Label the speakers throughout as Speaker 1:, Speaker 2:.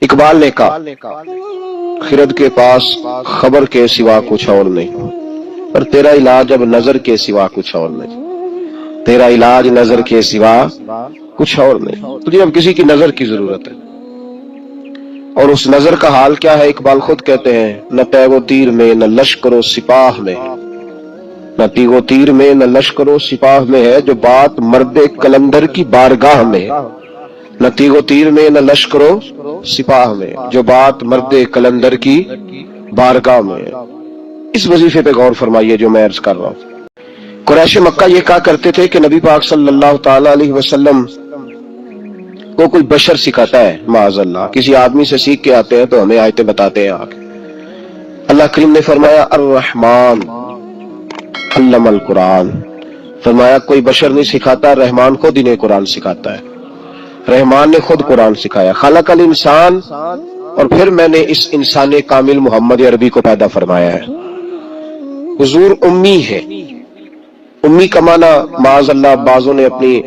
Speaker 1: اقبال نے کہا خرد کے پاس خبر کے سوا کچھ اور نہیں، پر تیرا علاج اب نظر کے سوا کچھ اور نہیں، تیرا علاج نظر کے سوا کچھ اور نہیں، تجھے اب کسی کی نظر کی ضرورت ہے۔ اور اس نظر کا حال کیا ہے؟ اقبال خود کہتے ہیں نہ تیغ و تیر میں نہ لشکر و سپاہ میں، نہ تیغ و تیر میں نہ لشکر و سپاہ میں ہے جو بات مرد قلندر کی بارگاہ میں، نہ تیغ و تیر میں نہ لشکر و سپاہ میں جو بات مرد قلندر کی بارگاہ میں۔ اس وظیفے پہ غور فرمائیے جو میں عرض کر رہا ہوں۔ قریش مکہ یہ کہا کرتے تھے کہ نبی پاک صلی اللہ تعالی علیہ وسلم کو کوئی بشر سکھاتا ہے، معاذ اللہ کسی آدمی سے سیکھ کے آتے ہیں تو ہمیں آیتیں بتاتے ہیں آگے۔ اللہ کریم نے فرمایا الرحمن علم القرآن، فرمایا کوئی بشر نہیں سکھاتا، رحمان خود انہیں قرآن سکھاتا ہے، رحمان نے خود قرآن سکھایا۔ خلق الانسان، اور پھر میں نے اس انسان کامل محمد عربی کو پیدا فرمایا ہے۔ حضور امی ہے، امی کا معنی معاذ اللہ بعضوں نے اپنی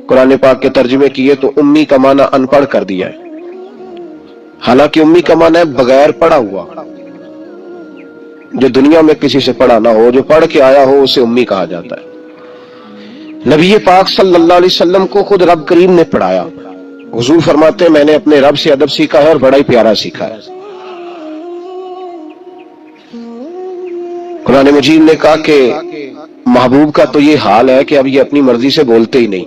Speaker 1: قرآن پاک کے ترجمے کیے تو امی کا معنی ان پڑھ کر دیا ہے، حالانکہ امی کا معنی ہے بغیر پڑھا ہوا، جو دنیا میں کسی سے پڑھا نہ ہو، جو پڑھ کے آیا ہو اسے امی کہا جاتا ہے۔ نبی پاک صلی اللہ علیہ وسلم کو خود رب کریم نے پڑھایا۔ حضور فرماتے ہیں میں نے اپنے رب سے ادب سیکھا ہے اور بڑا ہی پیارا سیکھا ہے۔ قرآن مجید نے کہا کہ محبوب کا تو یہ حال ہے کہ اب یہ اپنی مرضی سے بولتے ہی نہیں،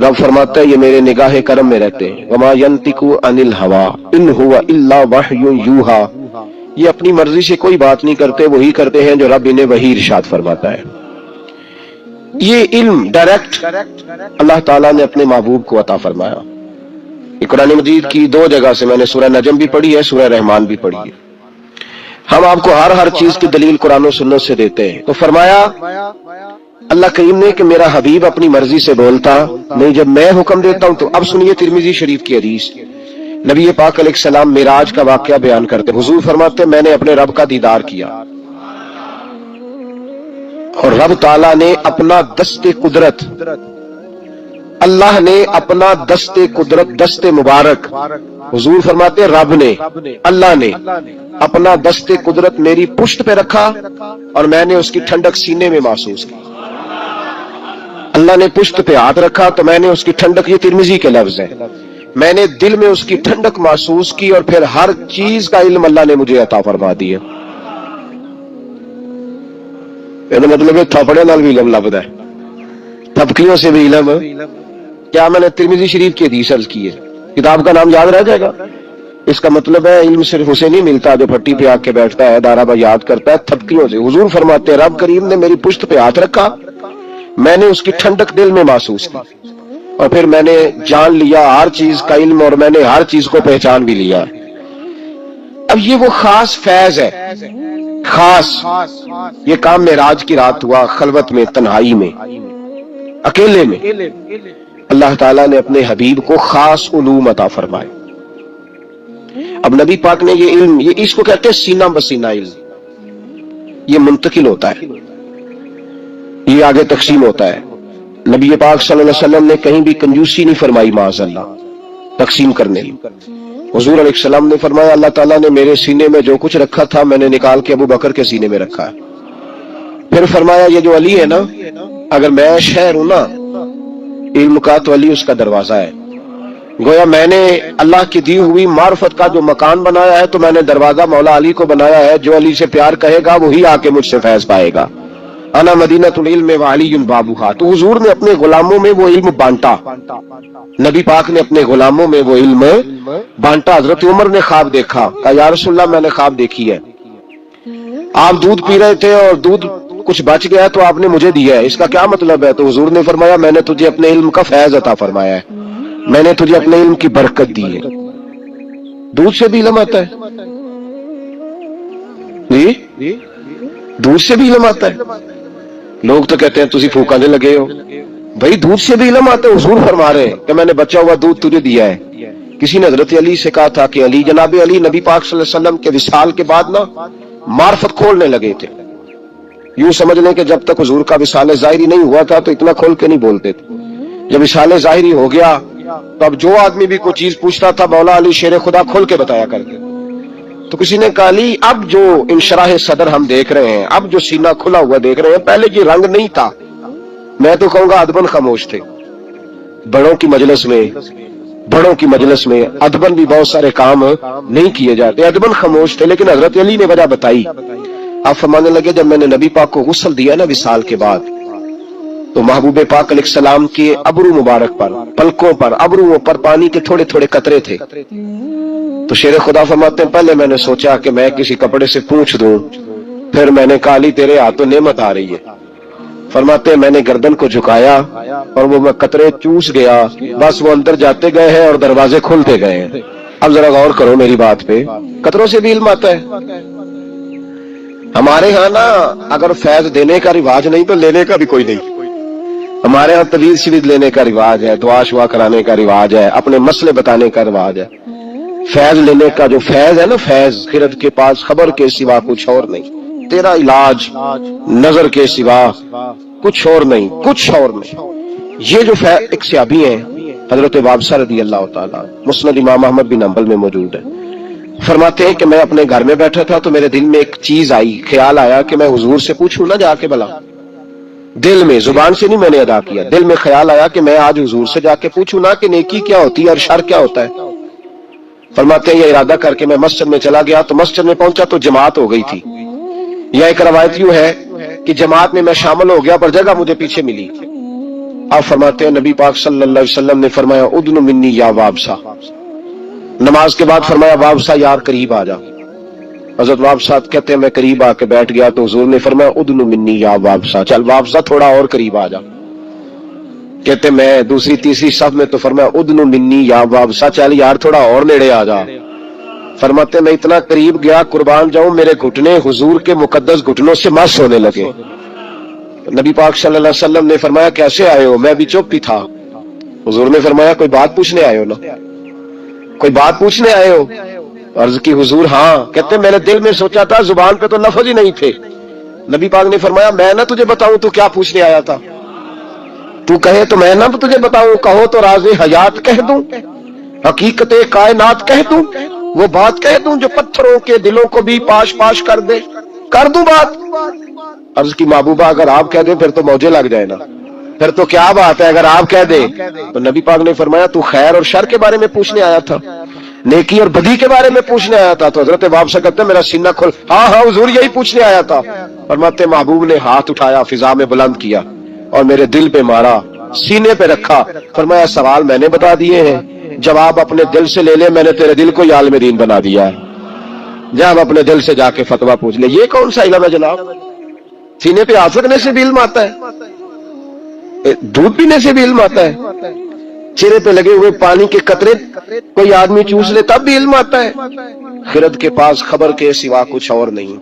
Speaker 1: رب فرماتا ہے یہ میرے نگاہ کرم میں رہتے ہیں، وما ينطق عن الهوى ان هو الا وحی یوحى، یہ اپنی مرضی سے کوئی بات نہیں کرتے، وہی کرتے ہیں جو رب انہیں وحی ارشاد فرماتا ہے۔ یہ علم ڈائریکٹ اللہ تعالیٰ نے اپنے محبوب کو عطا فرمایا۔ یہ قرآن مجید کی دو جگہ سے میں نے سورہ نجم بھی پڑھی ہے، سورہ رحمان بھی پڑھی ہے۔ ہم آپ کو ہر چیز کی دلیل قرآن و سنت سے دیتے ہیں۔ تو فرمایا اللہ کریم نے کہ میرا حبیب اپنی مرضی سے بولتا نہیں، جب میں حکم دیتا ہوں تو اب سنیے ترمذی شریف کی حدیث، نبی پاک علیہ السلام معراج کا واقعہ بیان کرتے، حضور فرماتے میں نے اپنے رب کا دیدار کیا اور رب تعالیٰ نے اپنا دست قدرت، اللہ نے اپنا دست قدرت، دست مبارک، حضور فرماتے رب نے، اللہ نے اپنا دست قدرت میری پشت پہ رکھا اور میں نے اس کی ٹھنڈک سینے میں محسوس کی۔ اللہ نے پشت پہ ہاتھ رکھا تو میں نے اس کی ٹھنڈک، یہ ترمذی کے لفظ ہیں، میں نے دل میں اس کی ٹھنڈک محسوس کی اور پھر ہر چیز کا علم اللہ نے مجھے عطا فرما دیا۔ مطلب ہے تھپڑے نال بھی علم لبدا ہے، تھپکیوں سے بھی علم۔ کیا میں نے ترمذی شریف کی حدیث عرض کی ہے، کتاب کا نام یاد رہ جائے گا؟ اس کا مطلب ہے علم صرف اسے نہیں ملتا جو پھٹی پہ آ کے بیٹھتا ہے، دارا با یاد کرتا ہے، تھپکیوں سے۔ حضور فرماتے ہیں رب کریم نے میری پشت پہ ہاتھ رکھا، میں نے اس کی ٹھنڈک دل میں محسوس کی اور پھر میں نے جان لیا ہر چیز کا علم اور میں نے ہر چیز کو پہچان بھی لیا۔ اب یہ وہ خاص فیض ہے، خاص یہ کام معراج کی رات ہوا، خلوت میں، تنہائی میں، اکیلے میں اللہ تعالیٰ نے اپنے حبیب کو خاص علوم عطا فرمائے۔ اب نبی پاک نے یہ علم، یہ اس کو کہتے ہیں سینہ بسینہ علم، یہ منتقل ہوتا ہے، یہ آگے تقسیم ہوتا ہے۔ نبی پاک صلی اللہ علیہ وسلم نے کہیں بھی کنجوسی نہیں فرمائی معاذ اللہ تقسیم کرنے۔ حضور علیہ السلام نے فرمایا اللہ تعالیٰ نے میرے سینے میں جو کچھ رکھا تھا میں نے نکال کے ابو بکر کے سینے میں رکھا ہے۔ پھر فرمایا یہ جو علی ہے نا، اگر میں شہر ہوں نا علم کا تو علی اس کا دروازہ ہے، گویا میں نے اللہ کی دی ہوئی معرفت کا جو مکان بنایا ہے تو میں نے دروازہ مولا علی کو بنایا ہے، جو علی سے پیار کہے گا وہی آ کے مجھ سے فیض پائے گا۔ انا مدینۃ العلم وعلی بابھا، تو حضور نے اپنے غلاموں میں وہ علم بانٹا، نبی پاک نے اپنے غلاموں میں وہ علم بانٹا۔ حضرت عمر نے خواب دیکھا، کہا یا رسول اللہ میں نے خواب دیکھی ہے، آپ دودھ پی رہے تھے اور دودھ کچھ بچ گیا تو آپ نے مجھے دیا ہے، اس کا کیا مطلب ہے؟ تو حضور نے فرمایا میں نے تجھے اپنے علم کا فیض عطا فرمایا ہے، میں نے تجھے اپنے علم کی برکت دی ہے۔ دودھ سے بھی علم آتا ہے جی، دودھ سے بھی علم آتا ہے۔ لوگ تو کہتے ہیں تسی پھوکانے لگے ہو، بھائی دودھ سے بھی علم آتا ہے۔ حضور فرما رہے ہیں کہ میں نے بچا ہوا دودھ تجھے دیا ہے۔ کسی نے حضرت علی سے کہا تھا کہ علی، جناب علی نبی پاک صلی اللہ علیہ وسلم کے وصال کے بعد نا معرفت کھولنے لگے تھے، یوں سمجھ لیں کہ جب تک حضور کا وصال ظاہری نہیں ہوا تھا تو اتنا کھول کے نہیں بولتے تھے، جب وصال ظاہری ہو گیا تو اب جو آدمی بھی کوئی چیز پوچھتا تھا مولا علی شیر خدا کھول کے بتایا کرتے. تو کسی نے کہا علی اب جو انشراح صدر ہم دیکھ رہے ہیں, اب جو سینہ کھلا ہوا دیکھ رہے ہیں, پہلے یہ رنگ نہیں تھا. میں تو کہوں گا ادبن خاموش تھے. بڑوں کی مجلس میں ادبن بھی بہت سارے کام نہیں کیے جاتے, ادبن خاموش تھے. لیکن حضرت علی نے وجہ بتائی. آپ فرمانے لگے جب میں نے نبی پاک کو غسل دیا نا وصال کے بعد, تو محبوب پاک علیہ السلام کے ابرو مبارک پر, پلکوں پر, ابروؤں پر پانی کے تھوڑے تھوڑے قطرے تھے. تو شیر خدا فرماتے ہیں پہلے میں نے سوچا کہ میں کسی کپڑے سے پوچھ دوں, پھر میں نے کہا علی تیرے ہاتھوں نعمت آ رہی ہے. فرماتے ہیں میں نے گردن کو جھکایا اور وہ میں قطرے چوس گیا, بس وہ اندر جاتے گئے ہیں اور دروازے کھلتے گئے ہیں. اب ذرا غور کرو میری بات پہ, قطروں سے بھی علم آتا ہے. ہمارے ہاں نا اگر فیض دینے کا رواج نہیں تو لینے کا بھی کوئی نہیں. ہمارے ہاں طویل شوید لینے کا رواج ہے, دعا شعا کرانے کا رواج ہے, اپنے مسئلے بتانے کا رواج ہے. فیض لینے کا جو فیض ہے نا, فیض خرد کے پاس خبر کے سوا کچھ اور نہیں, تیرا علاج نظر کے سوا کچھ اور نہیں, کچھ اور نہیں. یہ جو ایک صحابی ہیں حضرت وابصہ رضی اللہ تعالیٰ, مسند امام احمد بن حنبل میں موجود ہے. فرماتے ہیں کہ میں اپنے گھر میں بیٹھا تھا تو میرے دل میں ایک چیز آئی, خیال آیا کہ میں حضور سے پوچھوں نہ جا کے بلا. دل میں, زبان سے نہیں میں نے ادا کیا, دل میں خیال آیا کہ میں آج حضور سے جا کے پوچھوں نا کہ نیکی کیا ہوتی ہے اور شر کیا ہوتا ہے. فرماتے ہیں یہ ارادہ کر کے میں مسجد میں چلا گیا. تو مسجد میں پہنچا تو جماعت ہو گئی تھی. یہ ایک روایت یوں ہے کہ جماعت میں شامل ہو گیا پر جگہ مجھے پیچھے ملی. آپ فرماتے ہیں نبی پاک صلی اللہ علیہ وسلم نے فرمایا ادن منی یا وابصہ. نماز کے بعد فرمایا وابصہ یار قریب آ جا. حضرت وابصہ کہتے ہیں میں قریب آ کے بیٹھ گیا تو حضور نے فرمایا ادن منی یا وابصہ, چل وابصہ تھوڑا اور قریب آ جا. کہتے میں دوسری تیسری صف میں تو فرمایا ادن منی یا وابصہ, چل یار تھوڑا اور نیڑے آ جا. فرماتے میں اتنا قریب گیا قربان جاؤں میرے گھٹنے حضور کے مقدس گھٹنوں سے مس ہونے لگے. نبی پاک صلی اللہ علیہ وسلم نے فرمایا کیسے آئے ہو؟ میں بھی چپ ہی تھا. حضور نے فرمایا کوئی بات پوچھنے آئے ہو نا, کوئی بات پوچھنے آئے ہو؟ عرض کی حضور ہاں. کہتے میرے دل میں سوچا تھا, زبان پہ تو لفظ ہی نہیں تھے. نبی پاک نے فرمایا میں نہ تجھے بتاؤں تو کیا پوچھنے آیا تھا؟ تو کہے تو میں نہ تجھے بتاؤں, کہو تو راز حیات کہہ دوں, حقیقت کائنات کہہ دوں, وہ بات کہہ دوں جو پتھروں کے دلوں کو بھی پاش پاش کر دے, کر دوں بات. عرض کی محبوبہ اگر آپ کہہ دیں پھر تو موجے لگ جائے نا, پھر تو کیا بات ہے اگر آپ کہہ دیں. تو نبی پاک نے فرمایا تو خیر اور شر کے بارے میں پوچھنے آیا تھا, نیکی اور بدی کے بارے میں پوچھنے آیا تھا؟ تو حضرت وابصہ کہتے میرا سینہ کھل, ہاں ہاں حضور یہی پوچھنے آیا تھا. فرماتے محبوب نے ہاتھ اٹھایا, فضا میں بلند کیا اور میرے دل پہ مارا, سینے پہ رکھا. فرمایا سوال میں نے بتا دیے ہیں, جواب اپنے دل سے لے لے, میں نے تیرے دل کو ہی عالم دین بنا دیا ہے. جب اپنے دل سے جا کے فتویٰ پوچھ لے. یہ کون سا علم ہے جناب؟ سینے پہ ہاتھ رکھنے سے بھی علم آتا ہے, دودھ پینے سے بھی علم آتا ہے, چہرے پہ لگے ہوئے پانی کے قطرے کوئی آدمی چوس لے تب بھی علم آتا ہے. خرد کے پاس خبر کے سوا کچھ اور نہیں,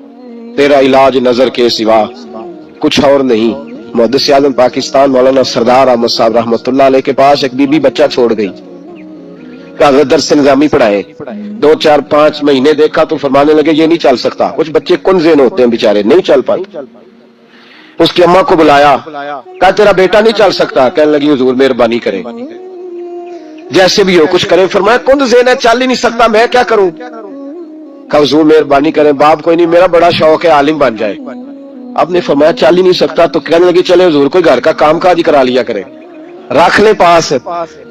Speaker 1: تیرا علاج نظر کے سوا کچھ اور نہیں. محدث اعظم پاکستان مولانا سردار احمد صاحب رحمۃ اللہ علیہ کے پاس ایک بی بی بچہ چھوڑ گئی, حضرت درس نظامی پڑھائے, 2 4 5 مہینے دیکھا تو فرمانے لگے یہ نہیں چل سکتا. کچھ بچے کن ذہن ہوتے ہیں بیچارے, نہیں چل پاتے. اس کی اماں کو بلایا, کہا تیرا بیٹا نہیں چل سکتا. کہنے لگی حضور مہربانی کرے, جیسے بھی ہو کچھ کرے. فرمایا کن ذہن ہے, چل ہی نہیں سکتا, میں کیا کروں؟ کہا حضور مہربانی کرے, باپ کوئی نہیں, میرا بڑا شوق ہے عالم بن جائے. آپ نے فرمایا چل ہی نہیں سکتا. تو کہنے لگی چلے حضور کوئی گھر کا کام کاج کرا لیا کرے, رکھ لے پاس.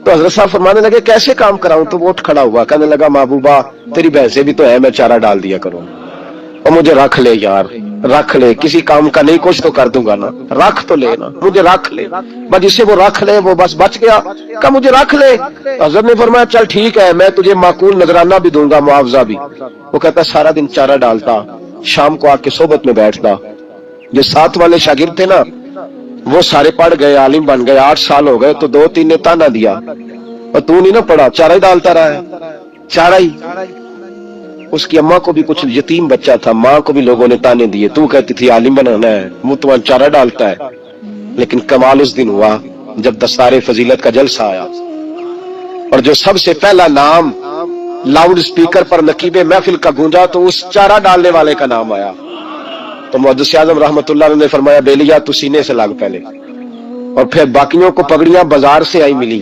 Speaker 1: تو حضرت صاحب فرمانے لگے کیسے کام کراؤں؟ تو وہ اٹھ کھڑا ہوا, کہنے لگا محبوبہ تیری بھینسیں بھی تو ہے, میں چارہ ڈال دیا کروں, اور مجھے رکھ لے یار, رکھ لے, کسی کام کا نہیں کچھ تو کر دوں گا نا, رکھ تو لے نا, مجھے رکھ لے. بس جسے وہ رکھ لے وہ بس بچ گیا. کہ مجھے رکھ لے. حضرت نے فرمایا چل ٹھیک ہے, میں تجھے معقول نذرانہ بھی دوں گا, معاوضہ بھی. وہ کہتا سارا دن چارہ ڈالتا, شام کو آ کے صحبت میں بیٹھتا. جو ساتھ والے شاگرد تھے نا وہ سارے پڑھ گئے, عالم بن گئے, 8 سال ہو گئے. تو 2 3 نے تانا دیا, اور تو نہیں نہ پڑھا, چارہ ہی ڈالتا رہا ہے, چارہ ہی. اس کی اماں کو بھی کچھ یتیم بچہ تھا, ماں کو بھی لوگوں نے تانے دیے, تو کہتی تھی عالم بنانا ہے, متوان چارہ ڈالتا ہے. لیکن کمال اس دن ہوا جب دستار فضیلت کا جلسہ آیا, اور جو سب سے پہلا نام لاؤڈ سپیکر پر نقیب محفل کا گونجا تو اس چارہ ڈالنے والے کا نام آیا. تو محدث اعظم رحمۃ اللہ علیہ نے فرمایا بیلیا تو سینے سے لگ پہلے, اور پھر باقیوں کو پگڑیاں بازار سے آئی ملی,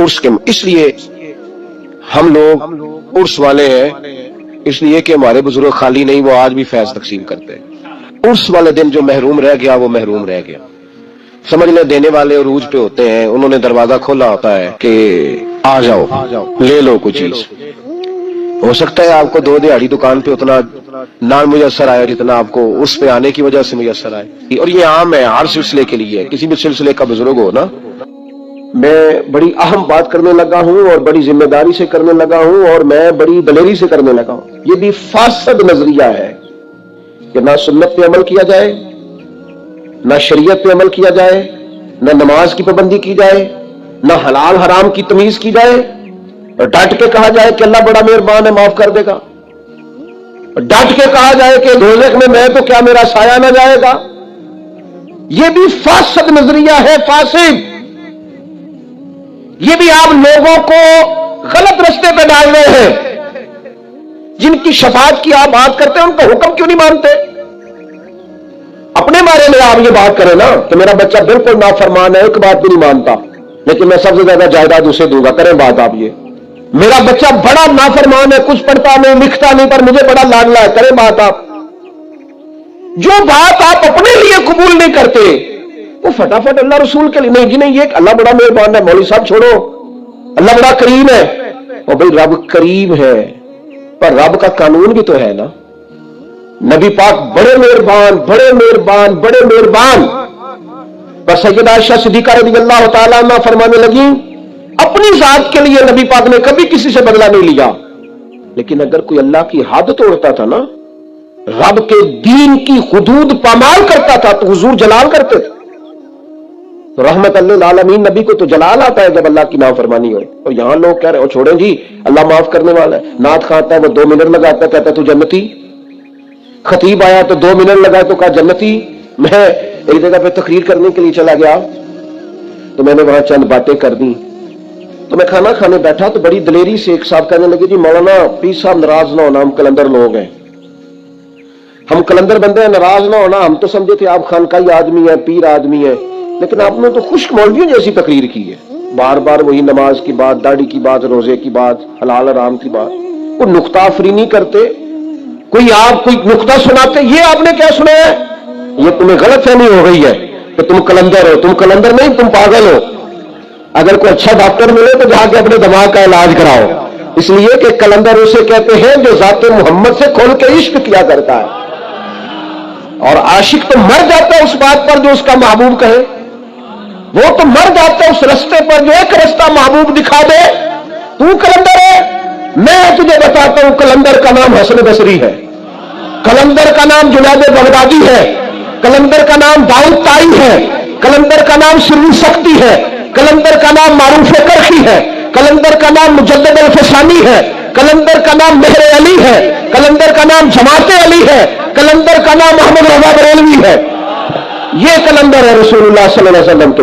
Speaker 1: عرس کے اس لیے ہم لوگ عرس والے ہیں، اس لیے کہ ہمارے بزرگ خالی نہیں، وہ آج بھی فیض تقسیم کرتے ہیں۔ عرس والے دن جو محروم رہ گیا وہ محروم رہ گیا، سمجھ لیں دینے والے عروج پہ ہوتے ہیں، انہوں نے دروازہ کھولا ہوتا ہے کہ آ جاؤ لے لو کچھ چیز۔ ہو سکتا ہے آپ کو دو دیہڑی دکان پہ اتنا نہ میسر آئے جتنا آپ کو اس پہ آنے کی وجہ سے میسر آئے، اور یہ عام ہے ہر سلسلے کے لیے، کسی بھی سلسلے کا بزرگ ہو نا۔ میں بڑی اہم بات کرنے لگا ہوں اور بڑی ذمہ داری سے کرنے لگا ہوں اور میں بڑی دلیری سے کرنے لگا ہوں۔ یہ بھی فاسد نظریہ ہے کہ نہ سنت پہ عمل کیا جائے، نہ شریعت پہ عمل کیا جائے، نہ نماز کی پابندی کی جائے، نہ حلال حرام کی تمیز کی جائے، اور ڈٹ کے کہا جائے کہ اللہ بڑا مہربان ہے معاف کر دے گا، اور ڈٹ کے کہا جائے کہ دوزخ میں تو کیا میرا سایہ نہ جائے گا۔ یہ بھی فاسد نظریہ ہے، فاسد۔ یہ بھی آپ لوگوں کو غلط رستے پہ ڈال رہے ہیں۔ جن کی شفاعت کی آپ بات کرتے ہیں ان کا حکم کیوں نہیں مانتے؟ اپنے بارے میں آپ یہ بات کریں نا کہ میرا بچہ بالکل نافرمان ہے، ایک بات بھی نہیں مانتا، لیکن میں سب سے زیادہ جائیداد اسے دوں گا، کریں بات آپ یہ۔ میرا بچہ بڑا نافرمان ہے، کچھ پڑھتا نہیں لکھتا نہیں پر مجھے بڑا لاڈلا ہے، کریں بات آپ۔ جو بات آپ اپنے لیے قبول نہیں کرتے وہ فٹافٹ اللہ رسول کے لیے نہیں جی نہیں، یہ کہ اللہ بڑا مہربان ہے، مولوی صاحب چھوڑو، اللہ بڑا کریم ہے۔ اور بھائی رب کریم ہے پر رب کا قانون بھی تو ہے نا۔ نبی پاک بڑے مہربان بڑے مہربان بڑے مہربان، پر سیدہ عائشہ صدیقہ رضی اللہ تعالیٰ عنہ فرمانے لگی اپنی ذات کے لیے نبی پاک نے کبھی کسی سے بدلہ نہیں لیا، لیکن اگر کوئی اللہ کی حد توڑتا تھا نا، رب کے دین کی حدود پامال کرتا تھا تو حضور جلال کرتے تھے۔ تو رحمت للعالمین نبی کو تو جلال آتا ہے جب اللہ کی نافرمانی ہو۔ اور یہاں لوگ کہہ رہے ہو چھوڑیں جی اللہ معاف کرنے والا ہے، نعت کھاتا ہے وہ 2 منٹ لگاتا ہے کہتا ہے تو جنتی، خطیب آیا تو 2 منٹ لگائے تو کہا جنتی۔ میں ایک جگہ پہ تقریر کرنے کے لیے چلا گیا تو میں نے وہاں چند باتیں کر دی، تو میں کھانا کھانے بیٹھا تو بڑی دلیری سے ایک صاحب کہنے لگے جی مولانا پیر صاحب ناراض نہ ہونا، ہم کلندر لوگ ہیں، ہم کلندر بندے ہیں، ناراض نہ ہونا، ہم تو سمجھے تھے آپ خانقاہی آدمی ہیں، پیر آدمی ہیں، لیکن آپ نے تو خشک مولویوں جیسی تقریر کی ہے، بار بار وہی نماز کی بات، داڑھی کی بات، روزے کی بات، حلال حرام کی بات، کوئی نقطہ آفری نہیں کرتے، کوئی آپ کوئی نقطہ سناتے، یہ آپ نے کیا سنا ہے؟ یہ تمہیں غلط فہمی ہو گئی ہے کہ تم کلندر ہو، تم کلندر نہیں تم پاگل ہو۔ اگر کوئی اچھا ڈاکٹر ملے تو جا کے اپنے دماغ کا علاج کراؤ، اس لیے کہ کلندر اسے کہتے ہیں جو ذات محمد سے کھول کے عشق کیا کرتا ہے، اور عاشق تو مر جاتا ہے اس بات پر جو اس کا محبوب کہے، وہ تو مر جاتا ہے اس رستے پر جو ایک رستہ محبوب دکھا دے۔ تو کلندر ہے، میں تجھے بتاتا ہوں کلندر کا نام حسن بصری ہے، کلندر کا نام جنید بغدادی ہے، کلندر کا نام داؤد طائی ہے، کلندر کا نام سری سختی ہے، کلندر کا نام معروف کرخی ہے، کلندر کا نام مجدد الفسانی ہے، کلندر کا نام مہر علی ہے، کلندر کا نام جماعت علی ہے، کلندر کا نام محمد رضا بریلوی ہے۔ یہ کلندر ہے رسول اللہ صلی اللہ علیہ وسلم کے